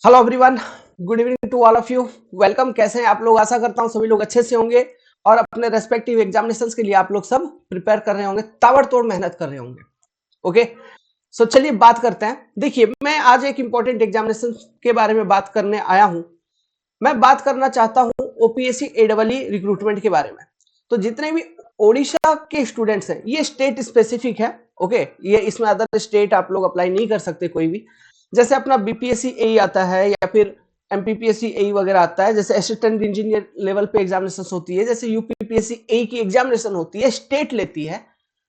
Hello everyone, good evening to all of you. Welcome. कैसे हैं आप लोग? आशा करता हूं सभी लोग अच्छे से होंगे और अपने रेस्पेक्टिव एग्जामिनेशंस के लिए आप लोग सब प्रिपेयर कर रहे होंगे, ताबड़तोड़ मेहनत कर रहे होंगे। ओके, सो चलिए बात करते हैं। देखिए, मैं आज एक इंपॉर्टेंट एग्जामिनेशन के बारे में बात करने आया हूं। मैं बात करना चाहता हूं ओपीएससी एडबलई रिक्रूटमेंट के बारे में। तो जितने भी ओडिशा के स्टूडेंट्स हैं, ये स्टेट स्पेसिफिक है। ओके, ये इसमें अदर स्टेट आप लोग अप्लाई नहीं कर सकते कोई भी। जैसे अपना बीपीएससी एई आता है या फिर एमपीपीएससी एई वगैरह आता है, जैसे असिस्टेंट इंजीनियर लेवल पे एग्जामिनेशन होती है, जैसे यूपीपीएससी एई की एग्जामिनेशन होती है, स्टेट लेती है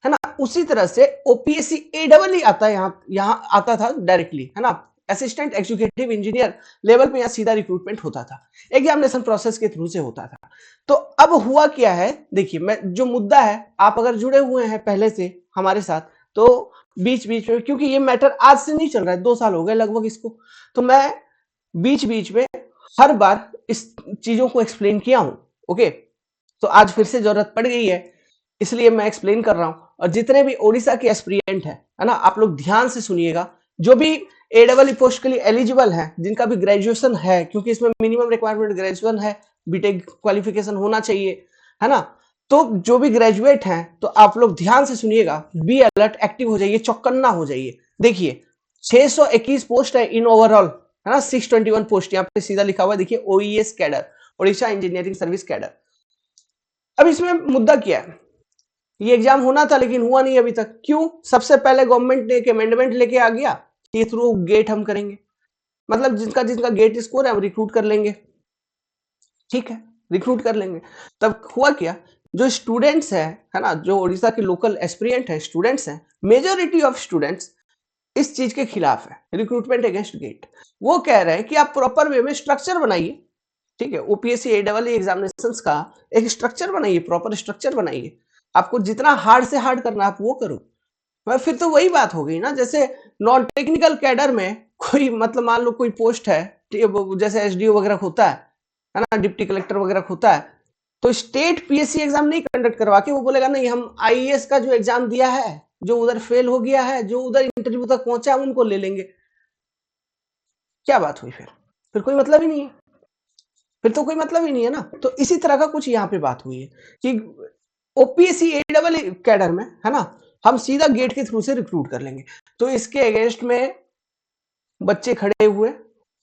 ना। उसी तरह से ओपीएससी एडबलई आता है, यहाँ आता था डायरेक्टली, है ना। असिस्टेंट एग्जीक्यूटिव इंजीनियर लेवल पे यहाँ सीधा रिक्रूटमेंट होता था, एग्जामिनेशन प्रोसेस के थ्रू से होता था। तो अब हुआ क्या है, देखिए, मैं जो मुद्दा है, आप अगर जुड़े हुए हैं पहले से हमारे साथ, तो बीच बीच में, क्योंकि ये मैटर आज से नहीं चल रहा है, 2 साल हो गए लगभग इसको, तो मैं बीच बीच में हर बार इस चीजों को एक्सप्लेन किया हूं। ओके, तो आज फिर से जरूरत पड़ गई है, इसलिए मैं एक्सप्लेन कर रहा हूं। और जितने भी ओडिशा के एस्पिरेंट है ना, आप लोग ध्यान से सुनिएगा। जो भी एडबल पोस्ट के लिए एलिजिबल है, जिनका भी ग्रेजुएशन है, क्योंकि इसमें मिनिमम रिक्वायरमेंट ग्रेजुएशन है, बीटेक क्वालिफिकेशन होना चाहिए, है ना। तो जो भी ग्रेजुएट हैं, तो आप लोग ध्यान से सुनिएगा, बी अलर्ट, एक्टिव हो जाइए, चौकन्ना हो जाइए। देखिए, 621 पोस्ट है इन ओवरऑल, है ना। 621 पोस्ट यहाँ पे सीधा लिखा हुआ है, देखिए, ओईएस cadre, Odisha engineering service cadre. अब इसमें मुद्दा क्या है, ये एग्जाम होना था लेकिन हुआ नहीं अभी तक। क्यों? सबसे पहले गवर्नमेंट ने एक अमेंडमेंट लेके आ गया कि थ्रू गेट हम करेंगे, मतलब जिनका जिनका गेट स्कोर है हम रिक्रूट कर लेंगे। ठीक है, रिक्रूट कर लेंगे। तब हुआ क्या, जो स्टूडेंट्स है ना, जो उड़ीसा के लोकल एस्पिरेंट है, स्टूडेंट्स हैं, मेजोरिटी ऑफ स्टूडेंट्स इस चीज के खिलाफ है, रिक्रूटमेंट अगेंस्ट गेट। वो कह रहे हैं कि आप प्रॉपर वे में स्ट्रक्चर बनाइए। ठीक है, ओपीएससी एडबल एग्जामिनेशंस का एक स्ट्रक्चर बनाइए, प्रॉपर स्ट्रक्चर बनाइए। आपको जितना हार्ड से हार्ड करना आप वो करो। फिर तो वही बात हो गई ना, जैसे नॉन टेक्निकल कैडर में कोई, मतलब मान लो कोई पोस्ट है, जैसे एसडीओ वगैरह होता है ना, डिप्टी कलेक्टर वगैरह होता है, तो स्टेट पीएससी एग्जाम नहीं कंडक्ट करवा के वो बोलेगा नहीं, हम आईएएस का जो एग्जाम दिया है, जो उधर फेल हो गया है, जो उधर इंटरव्यू तक पहुंचा है, उनको ले लेंगे। क्या बात हुई? फिर कोई मतलब ही नहीं है, फिर तो कोई मतलब ही नहीं है ना। तो इसी तरह का कुछ यहाँ पे बात हुई है कि ओपीएससी एडबल कैडर में, है ना, हम सीधा गेट के थ्रू से रिक्रूट कर लेंगे। तो इसके अगेंस्ट में बच्चे खड़े हुए,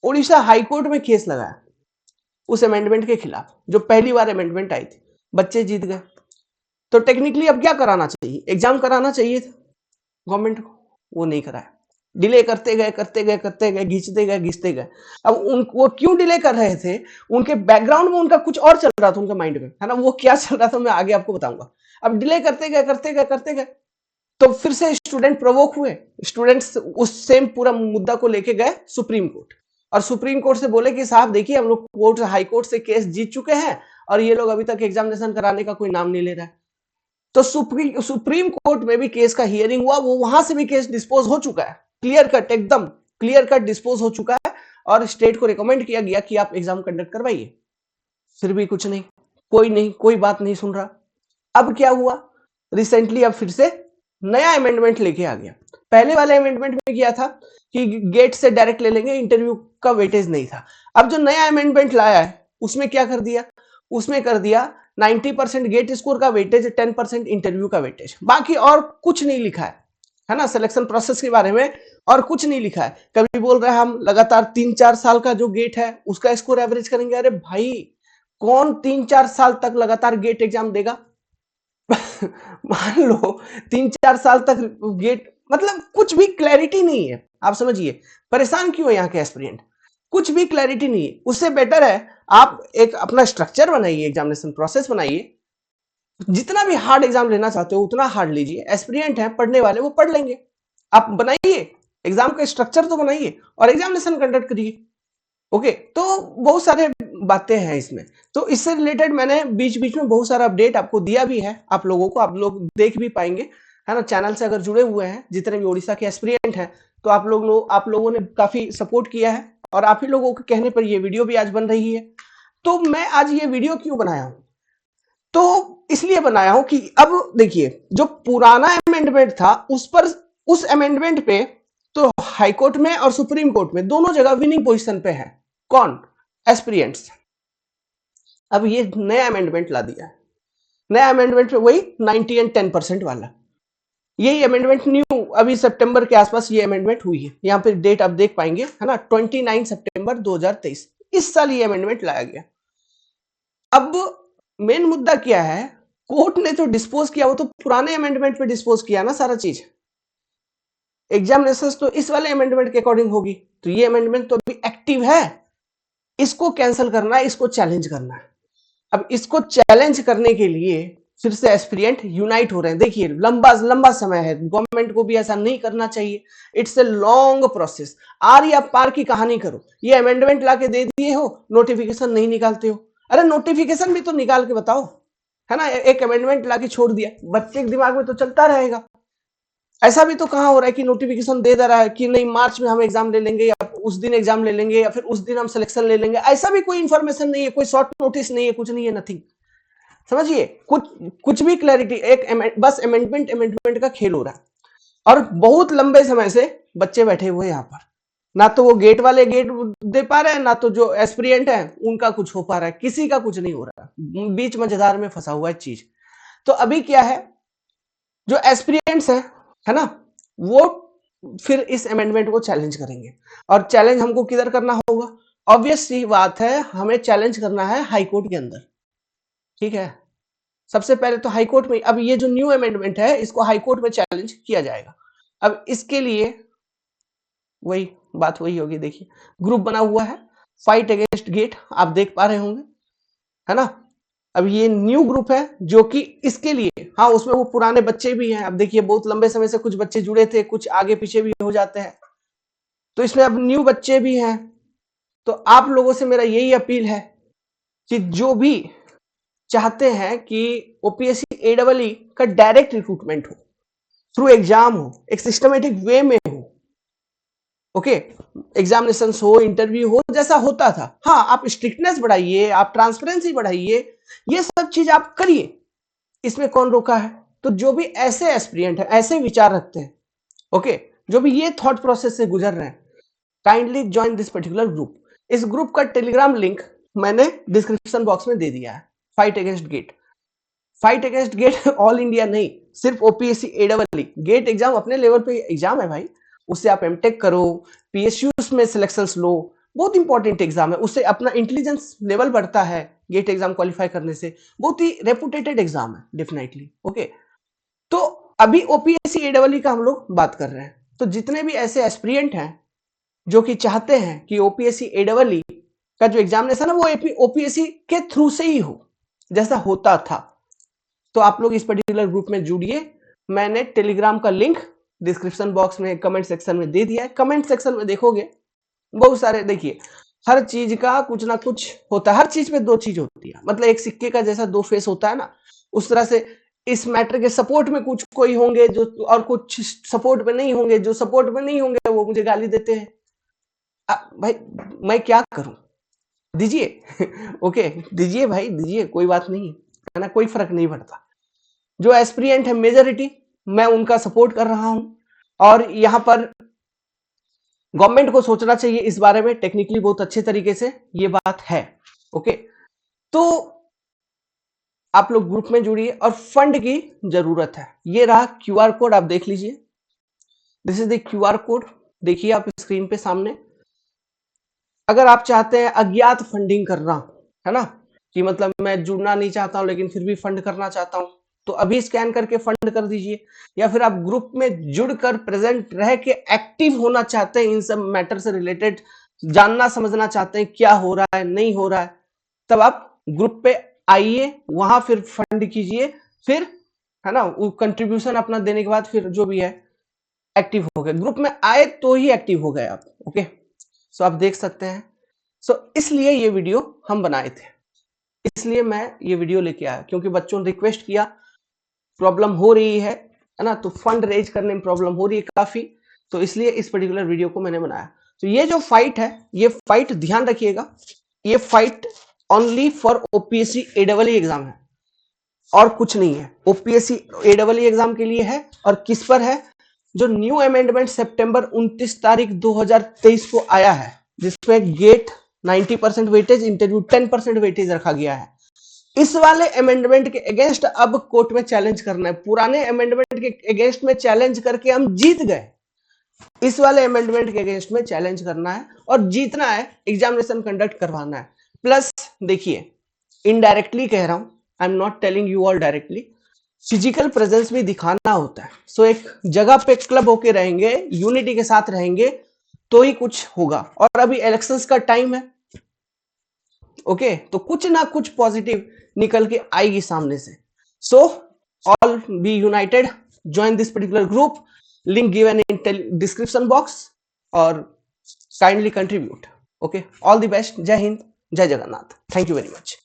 उड़ीसा हाईकोर्ट में केस लगाया उस अमेंडमेंट के खिलाफ, जो पहली बार अमेंडमेंट आई थी। बच्चे जीत गए। तो टेक्निकली अब क्या कराना चाहिए, एग्जाम कराना चाहिए था गवर्नमेंट को, वो नहीं कराया। डिले करते गए करते गए करते गए, घिंचते गए घिंचते गए। अब वो क्यों डिले कर रहे थे, उनके बैकग्राउंड में उनका कुछ और चल रहा था, उनके माइंड में, है ना। वो क्या चल रहा था मैं आगे आपको बताऊंगा। अब डिले करते गए करते गए करते गए, तो फिर से स्टूडेंट प्रोवोक हुए। स्टूडेंट्स उस सेम पूरा मुद्दा को लेके गए सुप्रीम कोर्ट, और सुप्रीम कोर्ट से बोले कि साहब देखिए, हम लोग कोर्ट हाई कोर्ट से केस जीत चुके हैं और ये लोग अभी तक एग्जामिनेशन कराने का कोई नाम नहीं ले रहा है। तो सुप्रीम कोर्ट में भी केस का हियरिंग हुआ, वो वहां से भी केस डिस्पोज हो चुका है, क्लियर कट, एकदम क्लियर कट डिस्पोज हो चुका है। और स्टेट को रिकमेंड किया गया कि आप एग्जाम कंडक्ट करवाइए। फिर भी कुछ नहीं, कोई नहीं, कोई बात नहीं सुन रहा। अब क्या हुआ, रिसेंटली अब फिर से नया अमेंडमेंट लेके आ गया। पहले वाले अमेंडमेंट में किया था कि गेट से डायरेक्ट ले लेंगे, इंटरव्यू का वेटेज नहीं था। अब जो नया अमेंडमेंट लाया है, उसमें क्या कर दिया, उसमें कर दिया 90% गेट स्कोर का वेटेज, 10% इंटरव्यू का वेटेज, बाकी और कुछ नहीं लिखा है ना। सिलेक्शन प्रोसेस के बारे में और कुछ नहीं लिखा है। कभी बोल रहे हैं हम लगातार 3-4 साल का जो गेट है उसका स्कोर एवरेज करेंगे। अरे भाई, कौन 3-4 साल तक लगातार गेट एग्जाम देगा? मान लो 3-4 साल तक गेट, मतलब कुछ भी क्लैरिटी नहीं है। आप समझिए परेशान क्यों है यहाँ के एस्पिरेंट, कुछ भी क्लैरिटी नहीं है। उससे बेटर है आप एक अपना स्ट्रक्चर बनाइए, एग्जामिनेशन प्रोसेस बनाइए। जितना भी हार्ड एग्जाम लेना चाहते हो उतना हार्ड लीजिए, एस्पिरेंट है पढ़ने वाले, वो पढ़ लेंगे। आप बनाइए एग्जाम का स्ट्रक्चर, तो बनाइए और एग्जामिनेशन कंडक्ट करिए। ओके, तो बहुत सारे बातें हैं इसमें। तो इससे रिलेटेड मैंने बीच बीच में बहुत सारा अपडेट आपको दिया भी है, आप लोगों को, आप लोग देख भी पाएंगे, है ना। चैनल से अगर जुड़े हुए हैं जितने भी ओडिशा के एस्पिरेंट हैं, तो आप लोगों ने काफी सपोर्ट किया है, और आप ही लोगों के कहने पर ये वीडियो भी आज बन रही है। तो मैं आज ये वीडियो क्यों बनाया हूं, तो इसलिए बनाया हूं कि अब देखिए, जो पुराना अमेंडमेंट था उस अमेंडमेंट पे तो हाई कोर्ट में और सुप्रीम कोर्ट में दोनों जगह विनिंग पोजीशन पे है कौन? एस्पिरेंट्स। अब ये नया अमेंडमेंट ला दिया है, नया अमेंडमेंट पे वही 90 एंड 10% वाला, यही अमेंडमेंट न्यू अभी सितंबर के आसपास ये अमेंडमेंट हुई है। यहाँ पे डेट आप देख पाएंगे है ना, 29 सितंबर 2023, इस साल ये अमेंडमेंट लाया गया। अब मेन मुद्दा क्या है, कोर्ट ने जो डिस्पोज किया वो तो पुराने अमेंडमेंट पे डिस्पोज किया ना सारा चीज। एग्जामिनेशंस तो इस वाले अमेंडमेंट के अकॉर्डिंग होगी, तो ये अमेंडमेंट तो अभी एक्टिव है, इसको कैंसिल करना है, इसको चैलेंज करना है। अब इसको चैलेंज करने के लिए फिर से एस्पिरेंट यूनाइट हो रहे हैं। देखिए लंबा समय है, गवर्नमेंट को भी ऐसा नहीं करना चाहिए, इट्स ए लॉन्ग प्रोसेस। आर या पार की कहानी करो, ये अमेंडमेंट लाके दे दिए हो, नोटिफिकेशन नहीं निकालते हो। अरे नोटिफिकेशन भी तो निकाल के बताओ, है ना। एक अमेंडमेंट लाके छोड़ दिया, बच्चे के दिमाग में तो चलता रहेगा। ऐसा भी तो कहां हो रहा है कि नोटिफिकेशन दे रहा है कि नहीं मार्च में हम एग्जाम ले लेंगे, या उस दिन एग्जाम ले लेंगे, या फिर उस दिन हम सिलेक्शन ले लेंगे। ऐसा भी कोई इंफॉर्मेशन नहीं है, कोई शॉर्ट नोटिस नहीं है, कुछ नहीं है, नथिंग। समझिए, कुछ भी क्लैरिटी, एक बस अमेंडमेंट का खेल हो रहा है। और बहुत लंबे समय से बच्चे बैठे हुए यहाँ पर, ना तो वो गेट वाले गेट दे पा रहे हैं, ना तो जो एस्पिरेंट है उनका कुछ हो पा रहा है, किसी का कुछ नहीं हो रहा, बीच मजेदार में फंसा हुआ है चीज। तो अभी क्या है, जो एस्पिरेंट्स है ना, वो फिर इस अमेंडमेंट को चैलेंज करेंगे। और चैलेंज हमको किधर करना होगा? ऑब्वियस सी बात है, हमें चैलेंज करना है हाई कोर्ट के अंदर, ठीक है। सबसे पहले तो हाई कोर्ट में, अब ये जो न्यू अमेंडमेंट है इसको हाई कोर्ट में चैलेंज किया जाएगा। अब इसके लिए वही बात वही होगी, देखिए ग्रुप बना हुआ है, फाइट अगेंस्ट गेट, आप देख पा रहे होंगे, है ना। अब ये न्यू ग्रुप है जो कि इसके लिए, हाँ उसमें वो पुराने बच्चे भी हैं। अब देखिए बहुत लंबे समय से कुछ बच्चे जुड़े थे, कुछ आगे पीछे भी हो जाते हैं, तो इसमें अब न्यू बच्चे भी हैं। तो आप लोगों से मेरा यही अपील है कि जो भी चाहते हैं कि ओपीएससी एडब्ल्यूई का डायरेक्ट रिक्रूटमेंट हो, थ्रू एग्जाम हो, एक सिस्टमेटिक वे में हो, ओके, एग्जामिनेशन हो, इंटरव्यू हो, जैसा होता था। हाँ आप स्ट्रिक्टनेस बढ़ाइए, आप ट्रांसपेरेंसी बढ़ाइए, ये सब चीज आप करिए, इसमें कौन रोका है। तो जो भी ऐसे एस्पिरेंट है, ऐसे विचार रखते हैं, ओके, जो भी ये थॉट प्रोसेस से गुजर रहे हैं, kindly join this particular group. इस ग्रुप का टेलीग्राम लिंक मैंने डिस्क्रिप्शन बॉक्स में दे दिया है। Fight against GATE, fight against GATE all India नहीं, सिर्फ ओपीएससी एडब्ल्यूई गेट एग्जाम अपने लेवल पे एग्जाम है भाई, उससे आप एमटेक करो, पीएसयूज में सिलेक्शंस लो, बहुत इंपॉर्टेंट एग्जाम है, उससे अपना इंटेलिजेंस लेवल बढ़ता है। गेट एग्जाम क्वालिफाई करने से बहुत ही रेपुटेटेड एग्जाम है डेफिनेटली, ओके। तो अभी ओपीएससी एडब्ल्यूई का हम लोग बात कर रहे हैं, तो जितने भी ऐसे एस्पिरेंट हैं जो कि चाहते हैं कि ओपीएससी एडब्ल्यूई का जो एग्जामिनेशन है वो ओपीएससी के थ्रू से ही हो, जैसा होता था, तो आप लोग इस पर्टिकुलर ग्रुप में जुड़िए। मैंने टेलीग्राम का लिंक डिस्क्रिप्शन बॉक्स में, कमेंट सेक्शन में दे दिया है। कमेंट सेक्शन में देखोगे बहुत सारे, देखिए हर चीज का कुछ ना कुछ होता है, हर चीज में दो चीज होती है, मतलब एक सिक्के का जैसा दो फेस होता है ना, उस तरह से इस मैटर के सपोर्ट में कुछ कोई होंगे जो, और कुछ सपोर्ट में नहीं होंगे, जो सपोर्ट में नहीं होंगे वो मुझे गाली देते हैं। भाई मैं क्या करूं, दीजिए ओके दीजिए भाई दीजिए, कोई बात नहीं है ना, कोई फर्क नहीं पड़ता। जो एस्पिरेंट है मेजॉरिटी, मैं उनका सपोर्ट कर रहा हूं, और यहां पर गवर्नमेंट को सोचना चाहिए इस बारे में टेक्निकली बहुत अच्छे तरीके से, ये बात है, ओके। तो आप लोग ग्रुप में जुड़िए, और फंड की जरूरत है। ये रहा क्यूआर कोड, आप देख लीजिए, this is the QR code, देखिए आप स्क्रीन पे सामने। अगर आप चाहते हैं अज्ञात फंडिंग करना, है ना, कि मतलब मैं जुड़ना नहीं चाहता हूं लेकिन फिर भी फंड करना चाहता हूं, तो अभी स्कैन करके फंड कर दीजिए। या फिर आप ग्रुप में जुड़कर प्रेजेंट रह के एक्टिव होना चाहते हैं, इन सब मैटर से रिलेटेड जानना समझना चाहते हैं क्या हो रहा है नहीं हो रहा है, तब आप ग्रुप पे आइए, वहां फिर फंड कीजिए, फिर है ना वो कंट्रीब्यूशन अपना देने के बाद फिर जो भी है एक्टिव हो गए। ग्रुप में आए तो ही एक्टिव हो गए आप, ओके। सो आप देख सकते हैं, सो इसलिए ये वीडियो हम बनाए थे, इसलिए मैं ये वीडियो लेके आया, क्योंकि बच्चों ने रिक्वेस्ट किया, प्रॉब्लम हो रही है ना, तो फंड रेज करने में प्रॉब्लम हो रही है काफी, तो इसलिए इस पर्टिकुलर वीडियो को मैंने बनाया। तो ये जो फाइट है, ये फाइट ध्यान रखिएगा, ये fight only for OPSC AWE exam है और कुछ नहीं है। ओपीएससी एडब्ल्यूई एग्जाम के लिए है, और किस पर है, जो न्यू अमेंडमेंट सितंबर 29 तारीख 2023 को आया है, जिसमें गेट 90% वेटेज, इंटरव्यू 10% वेटेज रखा गया है, इस वाले अमेंडमेंट के अगेंस्ट अब कोर्ट में चैलेंज करना है। पुराने अमेंडमेंट के अगेंस्ट में चैलेंज करके हम जीत गए, इस वाले अमेंडमेंट के अगेंस्ट में चैलेंज करना है और जीतना है, एग्जामिनेशन कंडक्ट करवाना है। प्लस देखिए, इनडायरेक्टली कह रहा हूं, I am not telling you all directly, physical presence भी दिखाना होता है। सो एक जगह पे क्लब होके रहेंगे, यूनिटी के साथ रहेंगे तो ही कुछ होगा। और अभी इलेक्शंस का टाइम है, ओके, तो कुछ ना कुछ पॉजिटिव निकल के आएगी सामने से। So all be united, join this particular group, link given in description box, और kindly contribute. Okay, all the best. जय हिंद, जय Jagannath. Thank you very much.